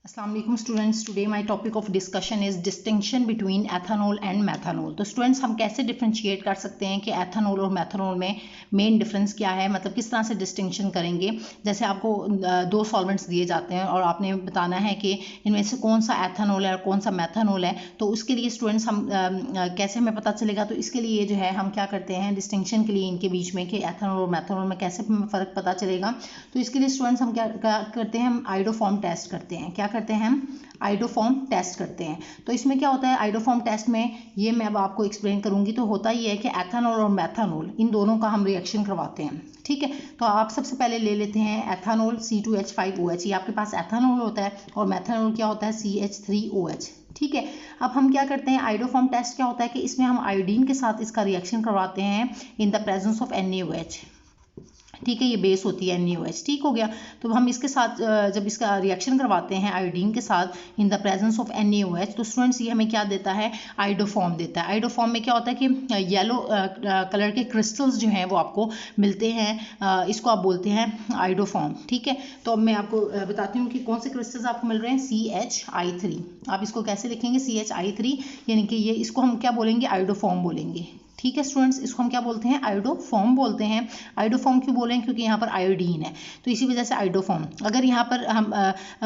अस्सलाम वालेकुम students, today my topic of discussion is distinction between ethanol and methanol. तो students हम कैसे डिफरेंशिएट कर सकते हैं कि एथेनॉल और मैथनॉल में मेन डिफरेंस क्या है, मतलब किस तरह से डिस्टिंक्शन करेंगे। जैसे आपको दो सॉल्वेंट्स दिए जाते हैं और आपने बताना है कि इनमें से कौन सा एथेनॉल है और कौन सा मैथनॉल है। तो उसके लिए स्टूडेंट्स हम कैसे हमें पता चलेगा, तो इसके लिए जो है हम क्या करते हैं डिस्टिंक्शन के लिए इनके बीच में कि एथेनॉल और मैथनॉल में कैसे फ़र्क पता चलेगा। तो इसके लिए स्टूडेंट्स हम क्या करते हैं, हम आइडोफॉर्म टेस्ट करते हैं। क्या करते हैं हम? आइडोफॉर्म टेस्ट करते हैं। तो इसमें क्या होता है आइडोफॉर्म टेस्ट में, ये मैं अब आपको एक्सप्लेन करूंगी। तो होता ही है कि एथेनॉल और मैथनॉल इन दोनों का हम रिएक्शन करवाते हैं, ठीक है। तो आप सबसे पहले ले लेते हैं एथेनॉल C2H5OH, ये आपके पास एथेनॉल होता है, और मैथनॉल क्या होता है CH3OH, ठीक है। अब हम क्या करते हैं, आइडोफॉर्म टेस्ट क्या होता है कि इसमें हम आयोडीन के साथ इसका रिएक्शन करवाते हैं in the presence of NaOH, ठीक है। ये बेस होती है NaOH, ठीक हो गया। तो हम इसके साथ जब इसका रिएक्शन करवाते हैं आयोडीन के साथ in the presence of NaOH, तो स्टूडेंट्स ये हमें क्या देता है, आइडोफॉर्म देता है। आइडोफॉर्म में क्या होता है कि येलो कलर के क्रिस्टल्स जो हैं वो आपको मिलते हैं, इसको आप बोलते हैं आइडोफॉर्म, ठीक है। तो अब मैं आपको बताती हूँ कि कौन से क्रिस्टल्स आपको मिल रहे हैं, CHI3। आप इसको कैसे लिखेंगे, CHI3, यानी कि ये इसको हम क्या बोलेंगे, आइडोफॉर्म बोलेंगे, ठीक है स्टूडेंट्स। इसको हम क्या बोलते हैं, आयोडोफॉर्म बोलते हैं। आयोडोफॉर्म क्यों बोले हैं, क्योंकि यहाँ पर आयोडीन है, तो इसी वजह से आयोडोफॉर्म। अगर यहाँ पर हम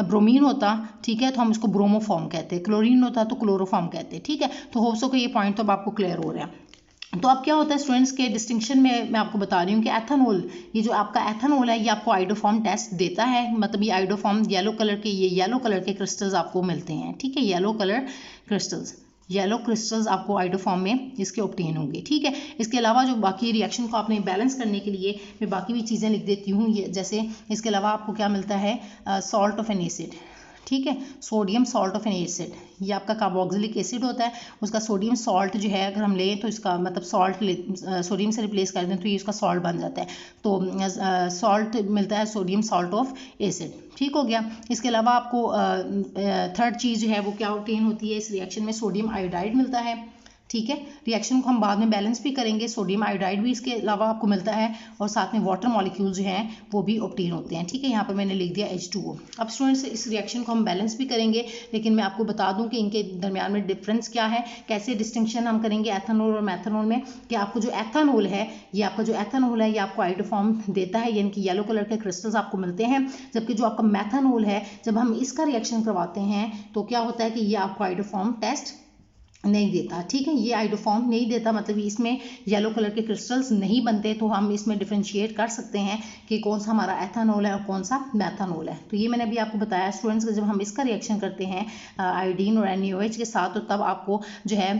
ब्रोमीन होता, ठीक है, तो हम इसको ब्रोमोफॉर्म कहते हैं। क्लोरीन होता तो क्लोरोफॉर्म कहते हैं, ठीक है। तो होप सो कि ये पॉइंट तो अब आपको क्लियर हो रहा है। तो अब क्या होता है स्टूडेंट्स के डिस्टिंक्शन में मैं आपको बता रही हूँ कि एथेनॉल, ये जो आपका एथेनॉल है ये आपको आइडोफॉर्म टेस्ट देता है, मतलब ये आइडोफॉर्म येलो कलर के, ये येलो कलर के क्रिस्टल्स आपको मिलते हैं, ठीक है। Yellow colour crystals, yellow crystals आपको आइडोफॉर्म में इसके ऑब्टेन होंगे, ठीक है। इसके अलावा जो बाकी रिएक्शन को आपने बैलेंस करने के लिए मैं बाकी भी चीज़ें लिख देती हूँ, ये जैसे इसके अलावा आपको क्या मिलता है, सॉल्ट ऑफ एन एसिड, ठीक है, sodium salt of N acid, ये आपका कार्बोक्सिलिक एसिड होता है, उसका सोडियम सॉल्ट जो है अगर हम लें तो इसका मतलब सॉल्ट सोडियम से रिप्लेस कर दें तो ये इसका सॉल्ट बन जाता है। तो सॉल्ट मिलता है सोडियम सॉल्ट ऑफ एसिड, ठीक हो गया। इसके अलावा आपको थर्ड चीज़ जो है वो क्या ऑब्टेन होती है इस रिएक्शन में, सोडियम आयोडाइड मिलता है, ठीक है। रिएक्शन को हम बाद में बैलेंस भी करेंगे, सोडियम आयोडाइड भी इसके अलावा आपको मिलता है, और साथ में वाटर मॉलिक्यूल जो हैं वो भी ऑब्टेन होते हैं, ठीक है। यहाँ पर मैंने लिख दिया H2O। अब स्टूडेंट्स इस रिएक्शन को हम बैलेंस भी करेंगे, लेकिन मैं आपको बता दूं कि इनके दरमियान में डिफरेंस क्या है, कैसे डिस्टिंक्शन हम करेंगे एथेनॉल और मैथनॉल में। कि आपको जो एथेनॉल है, ये आपका जो एथेनॉल है ये आपको आइडोफॉर्म देता है, यानी कि येलो कलर के क्रिस्टल्स आपको मिलते हैं। जबकि जो आपका मैथनॉल है, जब हम इसका रिएक्शन करवाते हैं तो क्या होता है कि ये आपको आइडोफॉर्म टेस्ट नहीं देता, ठीक है। ये आइडोफॉर्म नहीं देता, मतलब इसमें येलो कलर के क्रिस्टल्स नहीं बनते। तो हम इसमें डिफरेंशिएट कर सकते हैं कि कौन सा हमारा एथेनॉल है और कौन सा मैथनॉल है। तो ये मैंने अभी आपको बताया स्टूडेंट्स, जब हम इसका रिएक्शन करते हैं आयोडीन और NaOH के साथ, तो तब आपको जो है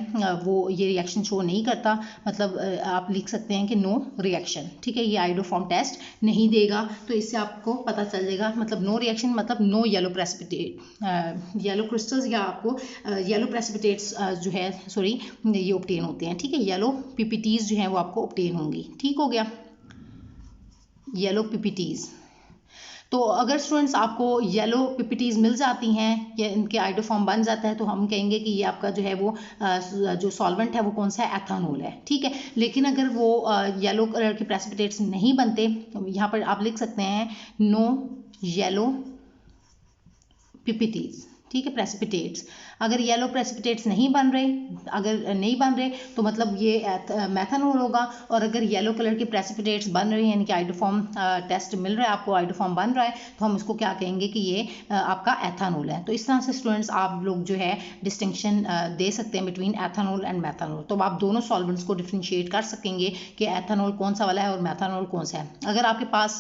वो ये रिएक्शन शो नहीं करता, मतलब आप लिख सकते हैं कि नो रिएक्शन, ठीक है। ये आइडोफॉर्म टेस्ट नहीं देगा, तो इससे आपको पता चल जाएगा, मतलब नो रिएक्शन मतलब no yellow precipitate, yellow crystals या आपको येलो प्रेसिपिटेट्स जो है सॉरी ये ऑब्टेन होते हैं, ठीक है। येलो PPTs जो हैं वो आपको ऑब्टेन होंगी, ठीक हो गया, येलो PPTs। तो अगर स्टूडेंट्स आपको येलो PPTs मिल जाती हैं या इनके आइडोफॉर्म बन जाता है, तो हम कहेंगे कि ये आपका जो है वो जो सॉल्वेंट है वो कौन सा है, एथेनॉल है, ठीक है। लेकिन अगर वो येलो कलर के प्रेसिपिटेट्स नहीं बनते, यहाँ पर आप लिख सकते हैं नो येलो PPTs, ठीक है, प्रेसिपिटेट्स। अगर येलो प्रेसिपिटेट्स नहीं बन रहे, अगर नहीं बन रहे तो मतलब ये मैथनॉल होगा। और अगर येलो कलर के प्रेसिपिटेट्स बन रहे हैं, यानी कि आइडोफॉर्म टेस्ट मिल रहा है आपको, आइडोफॉर्म बन रहा है, तो हम इसको क्या कहेंगे कि ये आपका एथेनॉल है। तो इस तरह से स्टूडेंट्स आप लोग जो है डिस्टिंक्शन दे सकते हैं बिटवीन एथेनॉल एंड मैथनॉल। तो आप दोनों सॉल्वेंट्स को डिफ्रेंशिएट कर सकेंगे कि एथेनॉल कौन सा वाला है और मैथनॉल कौन सा है। अगर आपके पास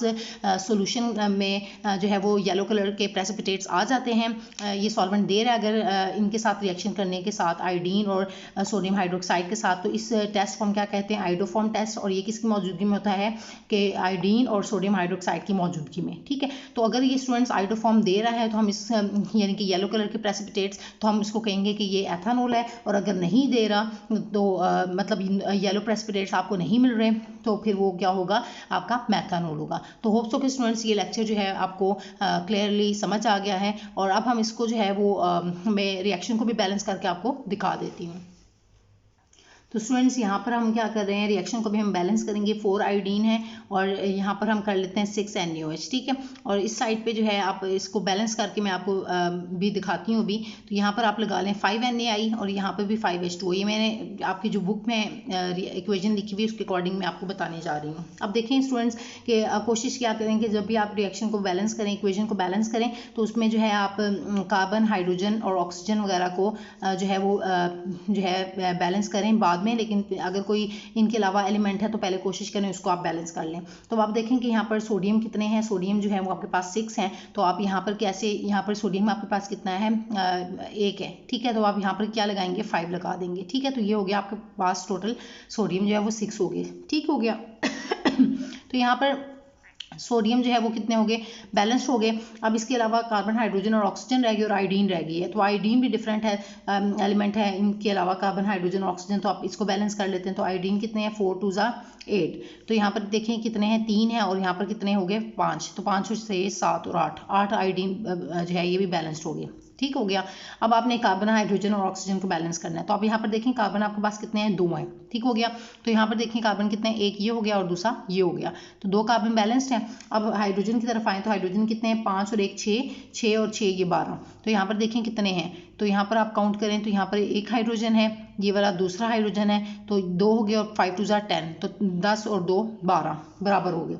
सोल्यूशन में जो है वो येलो कलर के प्रेसिपिटेट्स आ जाते हैं, ये सॉल्वेंट दे रहा है अगर इनके साथ रिएक्शन करने के साथ आयोडीन और सोडियम हाइड्रोक्साइड के साथ, तो इस टेस्ट को हम क्या कहते हैं, आइडोफॉर्म टेस्ट। और ये किसकी मौजूदगी में होता है, कि आयोडीन और सोडियम हाइड्रोक्साइड की मौजूदगी में, ठीक है। तो अगर ये स्टूडेंट्स आइडोफॉर्म दे रहा है तो हम इस यानी कि येलो कलर के प्रेसिपिटेट्स, तो हम इसको कहेंगे कि ये एथेनॉल है। और अगर नहीं दे रहा तो मतलब येलो प्रेसिपिटेट्स आपको नहीं मिल रहे, तो फिर वो क्या होगा, आपका मैथनॉल होगा। तो होप सो कि स्टूडेंट्स ये लेक्चर जो है आपको क्लियरली समझ आ गया है। और अब हम इसको जो है वो मैं रिएक्शन को भी बैलेंस करके आपको दिखा देती हूँ। तो स्टूडेंट्स यहाँ पर हम क्या कर रहे हैं, रिएक्शन को भी हम बैलेंस करेंगे। 4 आयोडीन है और यहाँ पर हम कर लेते हैं 6 NaOH, ठीक है। और इस साइड पे जो है आप इसको बैलेंस करके मैं आपको भी दिखाती हूँ अभी। तो यहाँ पर आप लगा लें 5 NaI और यहाँ पर भी 5H2O। ये मैंने आपकी जो बुक में इक्वेशन लिखी हुई है उसके अकॉर्डिंग मैं आपको बताने जा रही हूँ। अब देखें स्टूडेंट्स कि कोशिश क्या करें कि जब भी आप रिएक्शन को बैलेंस करें, इक्वेशन को बैलेंस करें, तो उसमें जो है आप कार्बन, हाइड्रोजन और ऑक्सीजन वगैरह को जो है वो जो है बैलेंस करें बाद में, लेकिन अगर कोई इनके अलावा एलिमेंट है तो पहले कोशिश करें उसको आप बैलेंस कर लें। तो आप देखें कि यहाँ पर सोडियम कितने हैं, सोडियम जो है वो आपके पास 6 हैं। तो आप यहाँ पर कैसे, यहाँ पर सोडियम आपके पास कितना है, 1 है, ठीक है। तो आप यहाँ पर क्या लगाएंगे, 5 लगा देंगे, ठीक है। तो ये हो गया आपके पास टोटल सोडियम जो है वो 6 हो गए, ठीक हो गया। तो यहाँ पर सोडियम जो है वो कितने हो गए, बैलेंस्ड हो गए। अब इसके अलावा कार्बन, हाइड्रोजन और ऑक्सीजन रह गई और आयोडीन रह गई है। तो आयोडीन भी डिफरेंट है, एलिमेंट है इनके अलावा कार्बन, हाइड्रोजन और ऑक्सीजन। तो आप इसको बैलेंस कर लेते हैं। तो आयोडीन कितने हैं, 4 2 8। तो यहाँ पर देखें कितने हैं, 3 है और यहाँ पर कितने हो गए, 5। तो 5 से 7 और 8 आयोडीन जो है ये भी बैलेंस्ड हो गया, ठीक हो गया। अब आपने कार्बन, हाइड्रोजन और ऑक्सीजन को बैलेंस करना है। तो आप यहाँ पर देखें कार्बन आपके पास कितने हैं, 2 हैं, ठीक हो गया। तो यहाँ पर देखें कार्बन कितने हैं, 1 ये हो गया और दूसरा ये हो गया। तो 2 कार्बन बैलेंस्ड हैं। अब हाइड्रोजन की तरफ आए तो हाइड्रोजन कितने हैं, 5 और 1 6, 6 और 6 ये 12। तो यहाँ पर देखें कितने हैं, तो यहाँ पर आप काउंट करें तो यहाँ पर 1 हाइड्रोजन है, ये वाला दूसरा हाइड्रोजन है, तो 2 हो गया और 5 2 10। तो 10 और 2 12 बराबर हो गए।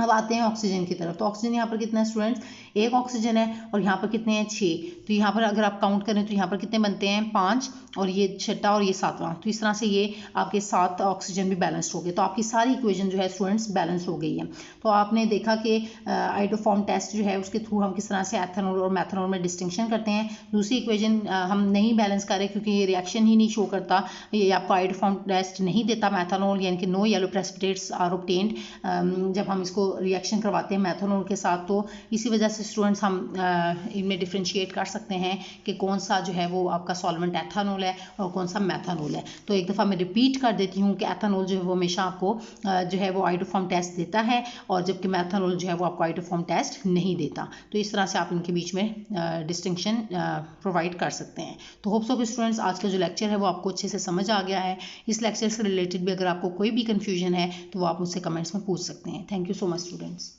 अब आते हैं ऑक्सीजन की तरफ। तो ऑक्सीजन यहाँ पर कितना है स्टूडेंट्स, 1 ऑक्सीजन है और यहाँ पर कितने हैं, 6। तो यहाँ पर अगर आप काउंट करें तो यहाँ पर कितने बनते हैं, 5 और ये 6वां और ये 7वां। तो इस तरह से ये आपके 7 ऑक्सीजन भी बैलेंस्ड हो गए। तो आपकी सारी इक्वेशन जो है स्टूडेंट्स बैलेंस हो गई है। तो आपने देखा कि आइडोफॉर्म टेस्ट जो है उसके थ्रू हम किस तरह से एथेनॉल और मैथेनॉल में डिस्टिंक्शन करते हैं। दूसरी इक्वेशन हम नहीं बैलेंस कर रहे क्योंकि ये रिएक्शन ही नहीं शो करता, ये आपको आइडोफॉर्म टेस्ट नहीं देता मैथेनॉल, यानी कि no yellow precipitates are obtained जब हम इसको रिएक्शन करवाते हैं मैथेनॉल के साथ। तो इसी वजह से स्टूडेंट्स हम इनमें डिफ्रेंशिएट कर सकते हैं कि कौन सा जो है वो आपका सॉल्वेंट एथेनॉल है और कौन सा मैथेनॉल है। तो एक दफ़ा मैं रिपीट कर देती हूँ कि एथेनॉल जो है वो हमेशा आपको जो है वो आइडोफॉर्म टेस्ट देता है और जबकि मैथेनॉल जो है वो आपको आइडोफॉर्म टेस्ट नहीं देता। तो इस तरह से आप इनके बीच में डिस्टिंक्शन प्रोवाइड कर सकते हैं। तो होप सो कि स्टूडेंट्स आज का जो लेक्चर है वो आपको अच्छे से समझ आ गया है। इस लेक्चर से रिलेटेड भी अगर आपको कोई भी कन्फ्यूजन है तो वो आप मुझसे कमेंट्स में पूछ सकते हैं। Thank you so much students.